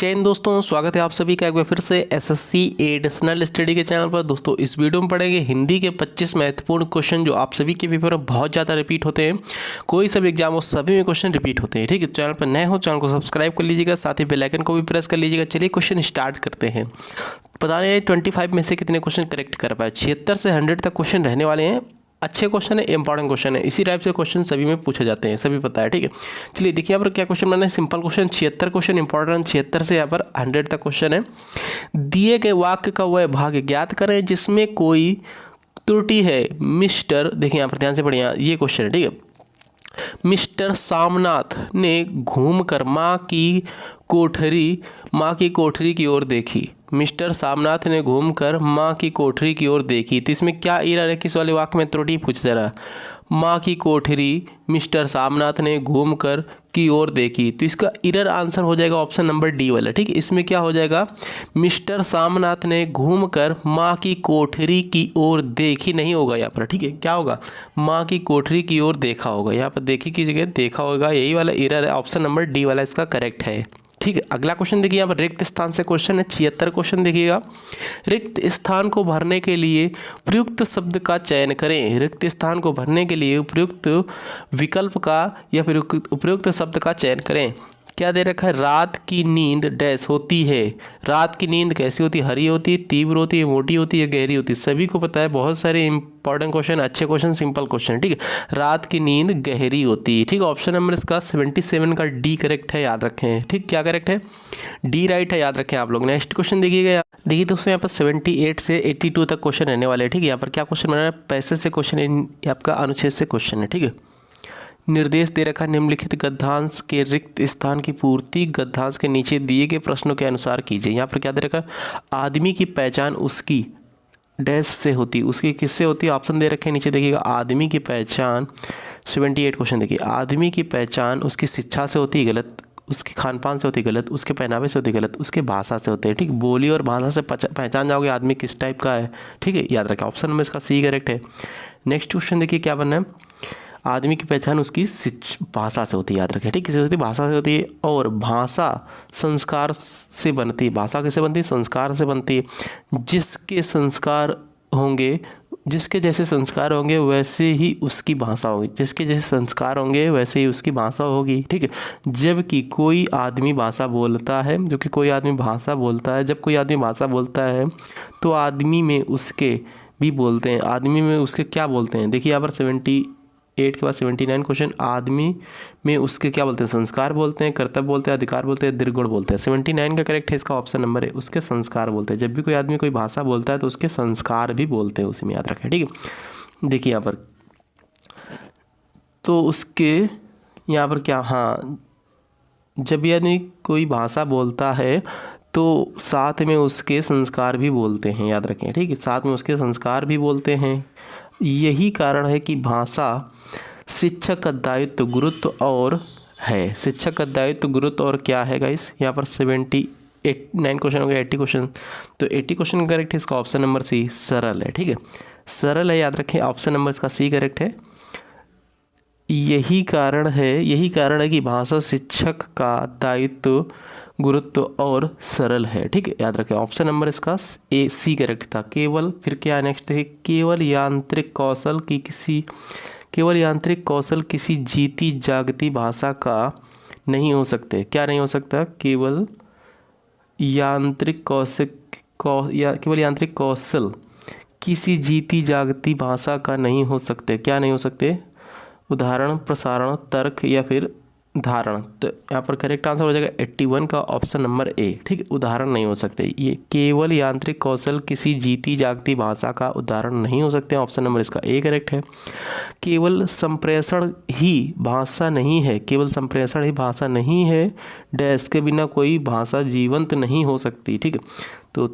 जय हिंद दोस्तों, स्वागत है आप सभी का एक बार फिर से एसएससी एडिशनल स्टडी के चैनल पर। दोस्तों इस वीडियो में पढ़ेंगे हिंदी के 25 महत्वपूर्ण क्वेश्चन जो आप सभी के पेपर में बहुत ज़्यादा रिपीट होते हैं। कोई सा भी एग्जाम हो सभी में क्वेश्चन रिपीट होते हैं। ठीक है, चैनल पर नए हो चैनल को सब्सक्राइब कर लीजिएगा, साथ ही बेल आइकन को भी प्रेस कर लीजिएगा। चलिए क्वेश्चन स्टार्ट करते हैं। पता नहीं 25 में से कितने क्वेश्चन करेक्ट कर पाए। 76 से 100 तक क्वेश्चन रहने वाले हैं। अच्छे क्वेश्चन है, इंपॉर्टेंट क्वेश्चन है। इसी टाइप से क्वेश्चन सभी में पूछे जाते हैं, सभी पता है। ठीक है, चलिए देखिए यहाँ पर क्या क्वेश्चन बना है। सिंपल क्वेश्चन 76 क्वेश्चन इंपॉर्टेंट, 76 से यहाँ पर 100 तक क्वेश्चन है। दिए गए वाक्य का वह भाग ज्ञात करें जिसमें कोई त्रुटि है। मिस्टर, देखिए यहाँ पर ध्यान से पढ़िए, ये क्वेश्चन है। ठीक है, मिस्टर सामनाथ ने घूमकर माँ की कोठरी की ओर देखी। मिस्टर सामनाथ ने घूमकर माँ की कोठरी की ओर देखी। तो इसमें क्या एरर है, किस वाले वाक्य में त्रुटि पूछा जा रहा है। माँ की कोठरी मिस्टर सामनाथ ने घूमकर की ओर देखी। तो इसका एरर आंसर हो जाएगा ऑप्शन नंबर डी वाला। ठीक है, इसमें क्या हो जाएगा, मिस्टर सामनाथ ने घूमकर माँ की कोठरी की ओर देखी नहीं होगा यहाँ पर। ठीक है, क्या होगा, माँ की कोठरी की ओर देखा होगा। यहाँ पर देखी की जगह देखा होगा, यही वाला एरर है। ऑप्शन नंबर डी वाला इसका करेक्ट है। ठीक है, अगला क्वेश्चन देखिए, यहाँ पर रिक्त स्थान से क्वेश्चन है। 76 क्वेश्चन देखिएगा। रिक्त स्थान को भरने के लिए प्रयुक्त शब्द का चयन करें। रिक्त स्थान को भरने के लिए उपयुक्त विकल्प का या फिर उपयुक्त शब्द का चयन करें। क्या दे रखा है, रात की नींद डैश होती है। रात की नींद कैसी होती है, हरी होती है, तीव्र होती है, मोटी होती है, गहरी होती है। सभी को पता है, बहुत सारे इंपॉर्टेंट क्वेश्चन, अच्छे क्वेश्चन, सिंपल क्वेश्चन। ठीक है, रात की नींद गहरी होती है। ठीक है, ऑप्शन नंबर इसका 77 का डी करेक्ट है, याद रखें। ठीक, क्या करेक्ट है, डी राइट है, याद रखें आप लोग। नेक्स्ट क्वेश्चन देखिएगा। देखिए दोस्तों, यहाँ पर 78 से 82 तक क्वेश्चन रहने वाले हैं। ठीक है, यहाँ पर क्या क्वेश्चन बना है, पैसे से क्वेश्चन है, आपका अनुच्छेद से क्वेश्चन है। ठीक है, निर्देश दे रखा, निम्नलिखित गद्यांश के रिक्त स्थान की पूर्ति गद्यांश के नीचे दिए गए प्रश्नों के अनुसार कीजिए। यहाँ पर क्या दे रखा, आदमी की पहचान उसकी डैश से होती, उसकी किससे होती है। ऑप्शन दे रखे नीचे देखिएगा। आदमी की पहचान 78 क्वेश्चन देखिए, आदमी की पहचान उसकी शिक्षा से होती है, गलत। उसके खान पान से होती है, गलत। उसके पहनावे से होती है, गलत। उसके भाषा से होते हैं। ठीक, बोली और भाषा से पहचान जाओगे आदमी किस टाइप का है। ठीक है, याद रखें, ऑप्शन में इसका सी करेक्ट है। नेक्स्ट क्वेश्चन देखिए क्या बनना है, आदमी की पहचान उसकी भाषा से होती है, याद रखें। ठीक, किससे होती है, भाषा से होती है। और भाषा संस्कार से बनती है। भाषा किससे बनती है, संस्कार से बनती है। जिसके संस्कार होंगे, जिसके जैसे संस्कार होंगे वैसे ही उसकी भाषा होगी। जिसके जैसे संस्कार होंगे वैसे ही उसकी भाषा होगी। ठीक है, जबकि कोई आदमी भाषा बोलता है, जब कोई आदमी भाषा बोलता है तो आदमी में उसके भी बोलते हैं। आदमी में उसके क्या बोलते हैं, देखिए यहाँ पर 78 के बाद 79 क्वेश्चन। आदमी में उसके क्या बोलते हैं, संस्कार बोलते हैं, कर्तव्य बोलते हैं, अधिकार बोलते हैं, दृढ़ गुण बोलते हैं। 79 का करेक्ट है, इसका ऑप्शन नंबर है, उसके संस्कार बोलते हैं। जब भी कोई आदमी कोई भाषा बोलता है तो उसके संस्कार भी बोलते हैं, उसी में याद रखें। ठीक है, देखिए यहाँ पर तो उसके यहाँ पर क्या, हाँ, जब भी आदमी कोई भाषा बोलता है तो साथ में उसके संस्कार भी बोलते हैं, याद रखें। ठीक है, साथ में उसके संस्कार भी बोलते हैं। यही कारण है कि भाषा शिक्षक का दायित्व, गुरुत्व और है। शिक्षक का दायित्व, गुरुत्व और क्या है गाइस, यहाँ पर 79 क्वेश्चन हो गया, 80 क्वेश्चन। तो 80 क्वेश्चन करेक्ट है, इसका ऑप्शन नंबर सी सरल है। ठीक है, सरल है, याद रखें, ऑप्शन नंबर इसका सी करेक्ट है। यही कारण है कि भाषा शिक्षक का दायित्व, गुरुत्व और सरल है। ठीक है, याद रखें, ऑप्शन नंबर इसका ए सी करेक्ट था। केवल, फिर क्या नेक्स्ट है, केवल यांत्रिक कौशल किसी जीती जागती भाषा का नहीं हो सकते। क्या नहीं हो सकता, केवल यांत्रिक कौशल किसी जीती जागती भाषा का नहीं हो सकते। क्या नहीं हो सकते, उदाहरण, प्रसारण, तर्क या फिर धारण। तो यहाँ पर करेक्ट आंसर हो जाएगा 81 का ऑप्शन नंबर ए। ठीक है, उदाहरण नहीं हो सकते। ये केवल यांत्रिक कौशल किसी जीती जागती भाषा का उदाहरण नहीं हो सकते, ऑप्शन नंबर इसका ए करेक्ट है। केवल संप्रेषण ही भाषा नहीं है, डैश के बिना कोई भाषा जीवंत नहीं हो सकती। ठीक है, तो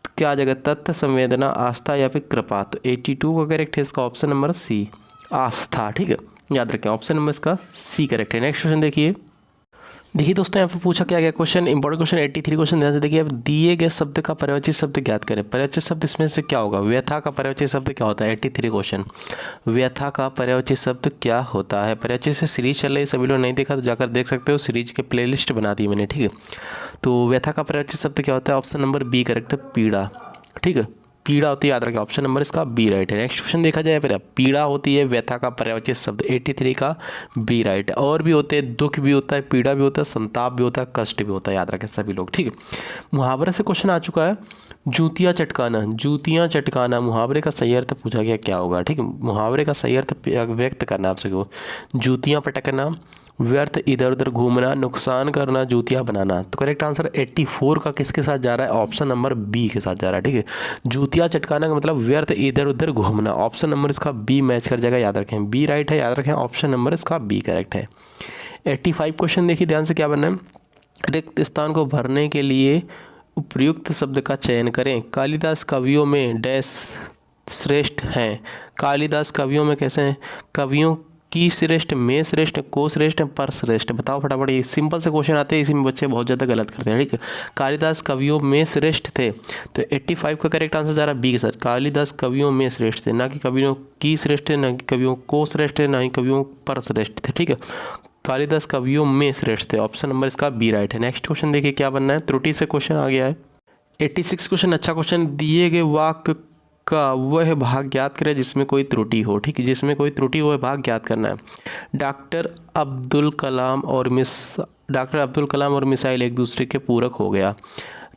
क्या आ जाएगा, तथ्य, संवेदना, आस्था या फिर कृपा। तो 82 का करेक्ट है, इसका ऑप्शन नंबर सी आस्था। ठीक है, याद रखें, ऑप्शन नंबर इसका सी करेक्ट है। नेक्स्ट क्वेश्चन देखिए। देखिए दोस्तों, यहाँ पे पूछा क्या गया क्वेश्चन, इंपॉर्टेंट क्वेश्चन 83 क्वेश्चन ध्यान से देखिए। अब दिए गए शब्द का पर्यायवाची शब्द ज्ञात करें। पर्यायवाची शब्द इसमें से क्या होगा? व्यथा का पर्यायवाची शब्द क्या होता है? 83 क्वेश्चन, व्यथा का पर्यायवाची शब्द क्या होता है? पर्यायवाची से सीरीज चल रही है, सभी लोग नहीं देखा तो जाकर देख सकते हो, सीरीज के प्लेलिस्ट बना दी मैंने, ठीक है। तो व्यथा का पर्यायवाची शब्द क्या होता है? ऑप्शन नंबर बी करेक्ट है, पीड़ा, ठीक है। पीड़ा होती है, याद रखें, ऑप्शन नंबर इसका बी राइट है। नेक्स्ट क्वेश्चन देखा जाए, पहले पीड़ा होती है व्यथा का पर्यायवाची शब्द, 83 का बी राइट है। और भी होते हैं, दुख भी होता है, पीड़ा भी होता है, संताप भी होता है, कष्ट भी होता है, याद रखें सभी लोग, ठीक है। मुहावरे से क्वेश्चन आ चुका है, जूतियाँ चटकाना। जूतियाँ चटकाना मुहावरे का सही अर्थ पूछा गया, क्या होगा? ठीक है, मुहावरे का सही अर्थ व्यक्त करना आपसे को, जूतियाँ पटकना, व्यर्थ इधर उधर घूमना, नुकसान करना, जूतियाँ बनाना। तो करेक्ट आंसर 84 का किसके साथ जा रहा है? ऑप्शन नंबर बी के साथ जा रहा है, ठीक है। जूतियाँ चटकाना का मतलब व्यर्थ इधर उधर घूमना, ऑप्शन नंबर इसका बी मैच कर जाएगा, याद रखें, बी राइट है, याद रखें, ऑप्शन नंबर इसका बी करेक्ट है। 85 क्वेश्चन देखिए ध्यान से, क्या बनना है? रिक्त स्थान को भरने के लिए उपयुक्त शब्द का चयन करें। कालिदास कवियों में डैश श्रेष्ठ हैं। कालिदास कवियों में कैसे हैं? कवियों की श्रेष्ठ, में श्रेष्ठ, को श्रेष्ठ, पर श्रेष्ठ। बताओ फटाफट, ये सिंपल से क्वेश्चन आते हैं, इसी में बच्चे बहुत ज़्यादा गलत करते हैं, ठीक है। कालिदास कवियों में श्रेष्ठ थे, तो 85 का करेक्ट आंसर जा रहा है बी के साथ। कालिदास कवियों में श्रेष्ठ थे, ना कि कवियों की श्रेष्ठ थे, ना कि कवियों को श्रेष्ठ थे, ना ही कवियों पर श्रेष्ठ थे, ठीक है। कालिदास कवियों में श्रेष्ठ थे, ऑप्शन नंबर इसका बी राइट है। नेक्स्ट क्वेश्चन देखिए क्या बनना है, त्रुटि से क्वेश्चन आ गया है। 86 क्वेश्चन, अच्छा क्वेश्चन, दिए गए वाक्य का वह भाग ज्ञात करें जिसमें कोई त्रुटि हो, ठीक है, जिसमें कोई त्रुटि हो वह भाग ज्ञात करना है। डॉक्टर अब्दुल कलाम और मिसाइल एक दूसरे के पूरक हो गया।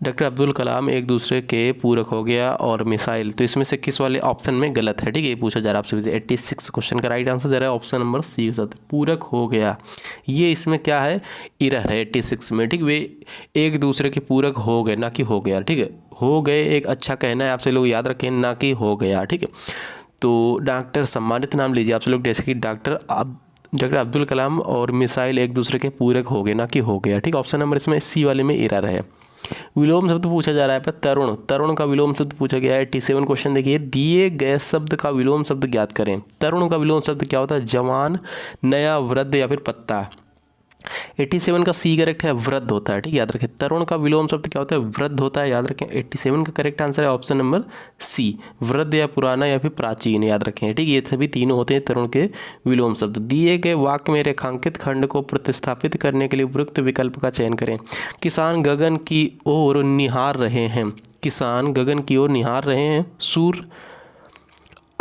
डॉक्टर अब्दुल कलाम एक दूसरे के पूरक हो गया और मिसाइल, तो इसमें से किस वाले ऑप्शन में गलत है, ठीक है, ये पूछा जा रहा है आपसे। 86 क्वेश्चन का राइट आंसर जा रहा है ऑप्शन नंबर सी के साथ, पूरक हो गया। ये इसमें क्या है? एरर है 86 में, ठीक, वे एक दूसरे के पूरक हो गए, ना कि हो गया, ठीक है। हो गए एक अच्छा कहना है, आपसे लोग याद रखें, ना कि हो गया, ठीक है। तो डॉक्टर सम्मानित नाम लीजिए आपसे लोग, जैसे कि डॉक्टर अब्दुल कलाम और मिसाइल एक दूसरे के पूरक हो गए, ना कि हो गया, ठीक। ऑप्शन नंबर इसमें सी वाले में एरर है। विलोम शब्द पूछा जा रहा है पर तरुण, तरुण का विलोम शब्द पूछा गया है। 87 क्वेश्चन देखिए, दिए गए शब्द का विलोम शब्द ज्ञात करें। तरुण का विलोम शब्द क्या होता है? जवान, नया, वृद्ध या फिर पत्ता। 87 का सी करेक्ट है, वृद्ध होता है, ठीक, याद रखें। तरुण का विलोम शब्द क्या होता है? वृद्ध होता है, याद रखें। 87 का करेक्ट आंसर है ऑप्शन नंबर सी, वृद्ध या पुराना या फिर प्राचीन, याद रखें, ठीक। ये सभी तीनों होते हैं तरुण के विलोम शब्द। दिए गए वाक्य में रेखांकित खंड को प्रतिस्थापित करने के लिए उपयुक्त विकल्प का चयन करें। किसान गगन की ओर निहार रहे हैं। किसान गगन की ओर निहार रहे हैं। सूर्य,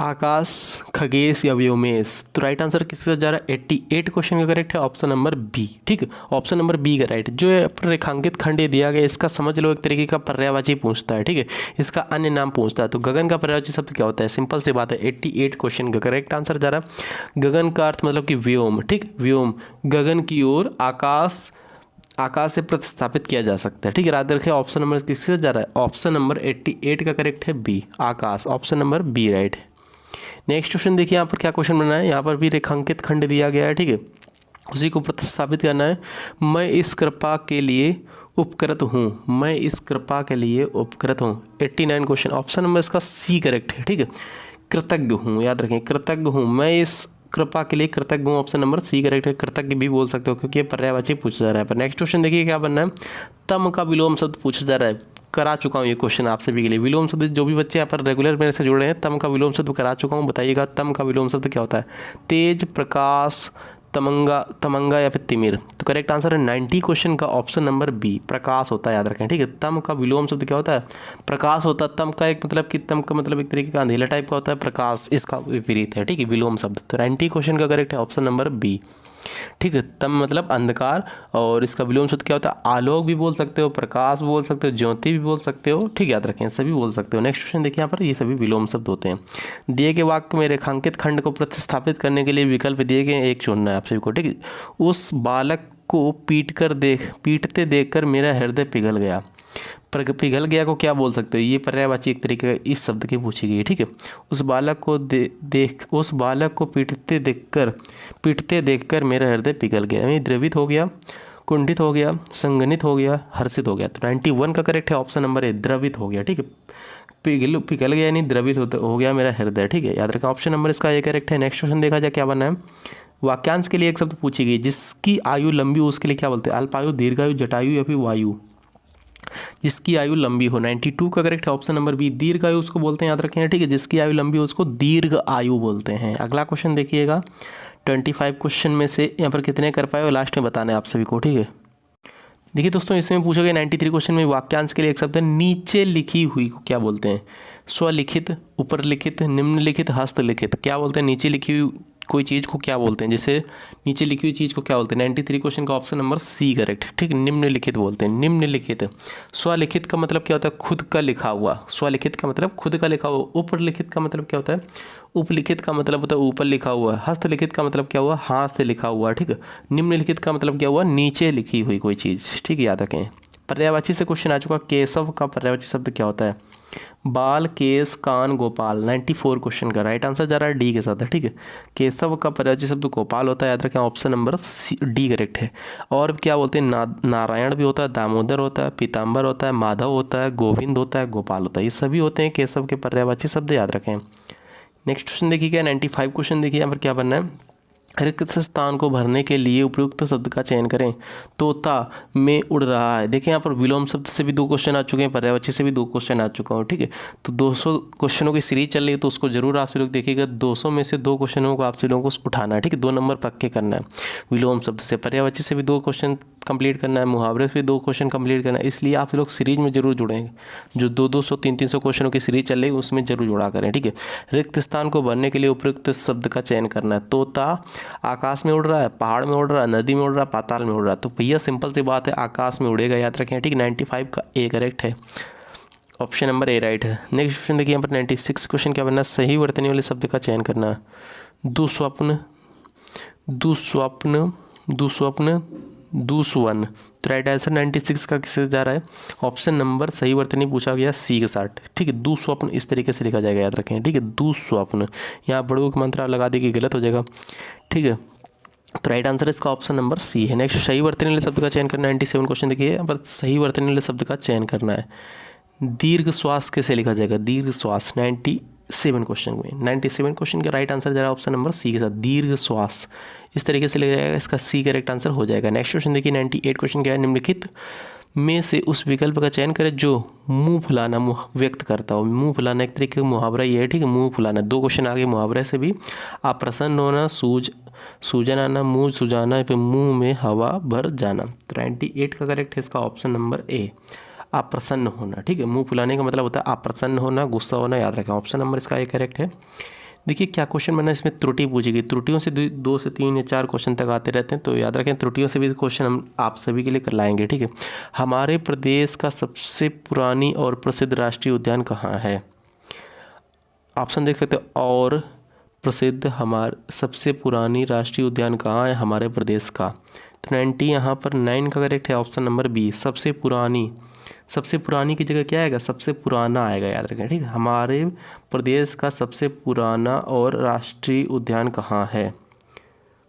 आकाश, खगेश या व्योमेश। तो राइट आंसर किसके साथ जा रहा है? 88 क्वेश्चन का करेक्ट है ऑप्शन नंबर बी, ठीक है, ऑप्शन नंबर बी का राइट। जो रेखांकित खंड दिया गया, इसका समझ लो एक तरीके का पर्यायवाची पूछता है, ठीक है, इसका अन्य नाम पूछता है। तो गगन का पर्यायवाची शब्द क्या होता है? सिंपल सी बात है, 88 क्वेश्चन का करेक्ट आंसर जा रहा है। गगन का अर्थ मतलब कि व्योम, ठीक, व्योम, गगन की ओर, आकाश, आकाश से प्रतिस्थापित किया जा सकता है, ठीक है। याद रखें ऑप्शन नंबर किससे जा रहा है? ऑप्शन नंबर 88 का करेक्ट है बी, आकाश, ऑप्शन नंबर बी राइट है। नेक्स्ट क्वेश्चन देखिए, यहाँ पर क्या क्वेश्चन बना है, यहाँ पर भी रेखांकित खंड दिया गया है, ठीक है, उसी को प्रतिस्थापित करना है। मैं इस कृपा के लिए उपकृत हूँ, मैं इस कृपा के लिए उपकृत हूँ। 89 क्वेश्चन, ऑप्शन नंबर इसका सी करेक्ट है, ठीक है, कृतज्ञ हूँ, याद रखें, कृतज्ञ हूँ, मैं इस कृपा के लिए कृतज्ञ हूँ, ऑप्शन नंबर सी करेक्ट है। कृतज्ञ भी बोल सकते हो क्योंकि ये पर्यायवाची पूछा जा रहा है। पर नेक्स्ट क्वेश्चन देखिए क्या बनना है, तम का विलोम शब्द पूछा जा रहा है। करा चुका हूँ ये क्वेश्चन आप सभी के लिए। विलोम शब्द जो भी बच्चे यहाँ पर रेगुलर मेरे से जुड़ रहे हैं, तम का विलोम शब्द करा चुका हूँ, बताइएगा तम का विलोम शब्द क्या होता है? तेज, प्रकाश, तमंगा या फिर तिमिर। तो करेक्ट आंसर है 90 क्वेश्चन का ऑप्शन नंबर बी, प्रकाश होता है, याद रखें, ठीक है। तम का विलोम शब्द क्या होता है? प्रकाश होता है। तम का एक मतलब कि तम का मतलब एक तरीके का अंधेला टाइप का होता है, प्रकाश इसका विपरीत है, ठीक है, विलोम शब्द। तो 90 क्वेश्चन का करेक्ट है ऑप्शन नंबर बी, ठीक है। तम मतलब अंधकार और इसका विलोम शब्द क्या होता है? आलोक भी बोल सकते हो, प्रकाश बोल सकते हो, ज्योति भी बोल सकते हो, ठीक, याद रखें, सभी बोल सकते हो। नेक्स्ट क्वेश्चन देखिए, यहाँ पर ये सभी विलोम शब्द होते हैं। दिए गए वाक्य में रेखांकित खंड को प्रतिस्थापित करने के लिए विकल्प दिए गए, एक चुनना है आप सभी को, ठीक है। उस बालक को पीटते देखकर मेरा हृदय पिघल गया। पिघल गया को क्या बोल सकते हो? ये पर्यायवाची एक तरीके का इस शब्द की पूछी गई है, ठीक है। उस बालक को पीटते देखकर मेरा हृदय पिघल गया, यानी द्रवित हो गया, कुंठित हो गया, संगनित हो गया, हर्षित हो गया। तो 91 का करेक्ट है ऑप्शन नंबर ए, द्रवित हो गया, ठीक है। पिघल गया यानी द्रवित हो गया मेरा हृदय, ठीक है, याद रखें, ऑप्शन नंबर इसका ये करेक्ट है। नेक्स्ट क्वेश्चन देखा जाए क्या बना है, वाक्यांश के लिए एक शब्द पूछी गई, जिसकी आयु लंबी हो उसके लिए क्या बोलते हैं? अल्पायु, दीर्घायु, जटायु या फिर वायु। जिसकी आयु लंबी हो, 92 का करेक्ट है ऑप्शन नंबर बी, दीर्घायु उसको बोलते हैं, याद रखें, ठीक है। जिसकी आयु लंबी हो उसको दीर्घ आयु बोलते हैं। अगला क्वेश्चन देखिएगा, 25 क्वेश्चन में से यहाँ पर कितने कर पाए वो लास्ट में बताना है आप सभी को, ठीक है। देखिए दोस्तों, इसमें पूछा गया 93 क्वेश्चन में वाक्यांश के लिए एक शब्द है, नीचे लिखी हुई को क्या बोलते हैं? स्वलिखित, ऊपर लिखित, निम्नलिखित, हस्तलिखित। क्या बोलते हैं? नीचे लिखी हुई कोई चीज़ को क्या बोलते हैं? जैसे नीचे लिखी हुई चीज़ को क्या बोलते हैं? 93 क्वेश्चन का ऑप्शन नंबर सी करेक्ट, ठीक। निम्नलिखित बोलते हैं, निम्नलिखित। स्वलिखित का मतलब क्या होता है? खुद का लिखा हुआ। स्वलिखित का मतलब खुद का लिखा हुआ। ऊपर लिखित का मतलब क्या होता है? उपलिखित का मतलब होता है ऊपर लिखा हुआ। हस्तलिखित का मतलब क्या हुआ? हाथ से लिखा हुआ, ठीक है। निम्नलिखित का मतलब क्या हुआ? नीचे लिखी हुई कोई चीज़, ठीक है, याद रखें। पर्यायवाची से क्वेश्चन आ चुका, केशव का पर्यायवाची शब्द क्या होता है? बाल, केस, कान, गोपाल। 94 क्वेश्चन का राइट आंसर जा रहा है डी के साथ, ठीक है। केशव का पर्यायवाची शब्द गोपाल होता है, याद रखें, option number C, D correct है। और क्या बोलते हैं? नारायण भी होता है, दामोदर होता है, पीताम्बर होता है, माधव होता है, गोविंद होता है, गोपाल होता है। ये सभी होते हैं केशव के पर्यायवाची शब्द, याद रखें। नेक्स्ट क्वेश्चन देखिए, क्या 95 क्वेश्चन देखिए, यहाँ पर क्या बनना है? रिक्त स्थान को भरने के लिए उपयुक्त शब्द का चयन करें। तोता में उड़ रहा है। देखिए यहाँ पर विलोम शब्द से भी 2 क्वेश्चन आ चुके हैं, पर्यायवाची से भी 2 क्वेश्चन आ चुका हूँ, ठीक है। तो 200 क्वेश्चनों की सीरीज चल रही है, तो उसको जरूर आपसे लोग देखिएगा। 200 में से 2 क्वेश्चनों को आपसे लोगों को उठाना है, ठीक है। 2 नंबर पक्के करना है। विलोम शब्द से, पर्यायवाची से भी 2 क्वेश्चन कंप्लीट करना है, मुहावरे से भी 2 क्वेश्चन कंप्लीट करना है। इसलिए आप लोग सीरीज में जरूर जुड़ेंगे। जो 200 300 क्वेश्चनों की सीरीज चल रही है उसमें जरूर जुड़ा करें, ठीक है। रिक्त स्थान को भरने के लिए उपयुक्त शब्द का चयन करना है। तोता आकाश में उड़ रहा है, पहाड़ में उड़ रहा है, नदी में उड़ रहा है, पाताल में उड़ रहा है। तो भैया सिंपल सी बात है, आकाश में उड़ेगा, याद रखें, ठीक। 95 का ए करेक्ट है, ऑप्शन नंबर ए राइट है। नेक्स्ट क्वेश्चन देखिए, यहाँ पर 96 क्वेश्चन क्या बनना है? सही वर्तनी वाले शब्द का चयन करना है। दुस्वप्न, दुस्वप्न, दुस्वप्न, दुस्वन। तो राइट आंसर 96 का किससे जा रहा है? ऑप्शन नंबर सही वर्तनी पूछा गया सी के साथ, ठीक है। दुस्वप्न इस तरीके से लिखा जाएगा, याद रखें, ठीक है। दुस्वप्न, यहाँ बड़ों की मात्रा लगा दी कि गलत हो जाएगा, ठीक है। तो राइट आंसर इसका ऑप्शन नंबर सी है। नेक्स्ट, सही वर्तनी वाले शब्द का चयन करना है। 97 क्वेश्चन देखिए, यहाँ पर सही वर्तनी वाले शब्द का चयन करना है। दीर्घ श्वास कैसे लिखा जाएगा? दीर्घ श्वास 97 क्वेश्चन में, 97 क्वेश्चन का राइट आंसर जा रहा है ऑप्शन नंबर सी के साथ, दीर्घ श्वास इस तरीके से लिखा जाएगा, इसका सी करेक्ट आंसर हो जाएगा। नेक्स्ट क्वेश्चन देखिए, 98 क्वेश्चन क्या है? निम्नलिखित में से उस विकल्प का चयन करें जो मुंह फुलाना व्यक्त करता हो। मुंह फुलाना एक तरीके का मुहावरा ये है, ठीक है। मुंह फुलाना, 2 क्वेश्चन आगे मुहावरे से भी। अप्रसन्न होना, सूजन आना, मुंह सुजाना, फिर मुंह में हवा भर जाना। तो 98 का करेक्ट है इसका ऑप्शन नंबर ए, अप्रसन्न होना, ठीक है। मुंह फुलाने का मतलब होता है अप्रसन्न होना, गुस्सा होना, याद रखें, ऑप्शन नंबर इसका ए करेक्ट है। देखिए क्या क्वेश्चन बना, इसमें त्रुटि पूछी गई। त्रुटियों से 2 से 3 या 4 क्वेश्चन तक आते रहते हैं, तो याद रखें त्रुटियों से भी क्वेश्चन हम आप सभी के लिए कर लाएंगे, ठीक है। हमारे प्रदेश का सबसे पुरानी और प्रसिद्ध राष्ट्रीय उद्यान कहाँ है? ऑप्शन देख सकते हो, और प्रसिद्ध, हमारे सबसे पुरानी राष्ट्रीय उद्यान कहाँ है? हमारे प्रदेश का। तो 90 यहाँ पर 9 का करेक्ट है ऑप्शन नंबर बी, सबसे पुरानी। सबसे पुरानी की जगह क्या आएगा? सबसे पुराना आएगा, याद रखें, ठीक है। हमारे प्रदेश का सबसे पुराना और राष्ट्रीय उद्यान कहाँ है,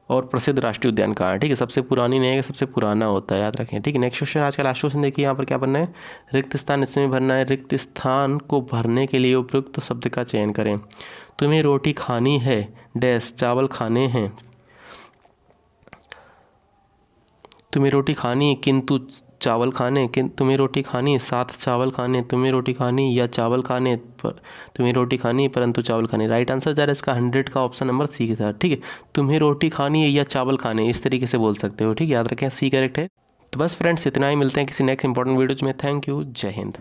और प्रसिद्ध राष्ट्रीय उद्यान कहाँ है, ठीक है। सबसे पुरानी नहीं है, सबसे पुराना होता है, याद रखें, ठीक है। नेक्स्ट क्वेश्चन, आज का लास्ट क्वेश्चन देखिए, यहाँ पर क्या बनना है? रिक्त स्थान इसमें भरना है। रिक्त स्थान को भरने के लिए उपयुक्त शब्द का चयन करें। तुम्हें रोटी खानी है, डैश चावल खाने हैं। तुम्हें रोटी खानी किंतु चावल खाने, तुम्हें रोटी खानी साथ चावल खाने, तुम्हें रोटी खानी या चावल खाने, तुम्हें रोटी खानी परंतु चावल खाने। राइट आंसर जा रहा है इसका 100 का ऑप्शन नंबर सी के साथ, ठीक है। तुम्हें रोटी खानी है या चावल खाने, इस तरीके से बोल सकते हो, ठीक है, याद रखें, सी करेक्ट है। तो बस फ्रेंड्स इतना ही, मिलते हैं किसी नेक्स्ट इंपॉर्टेंट वीडियोज में। थैंक यू, जय हिंद।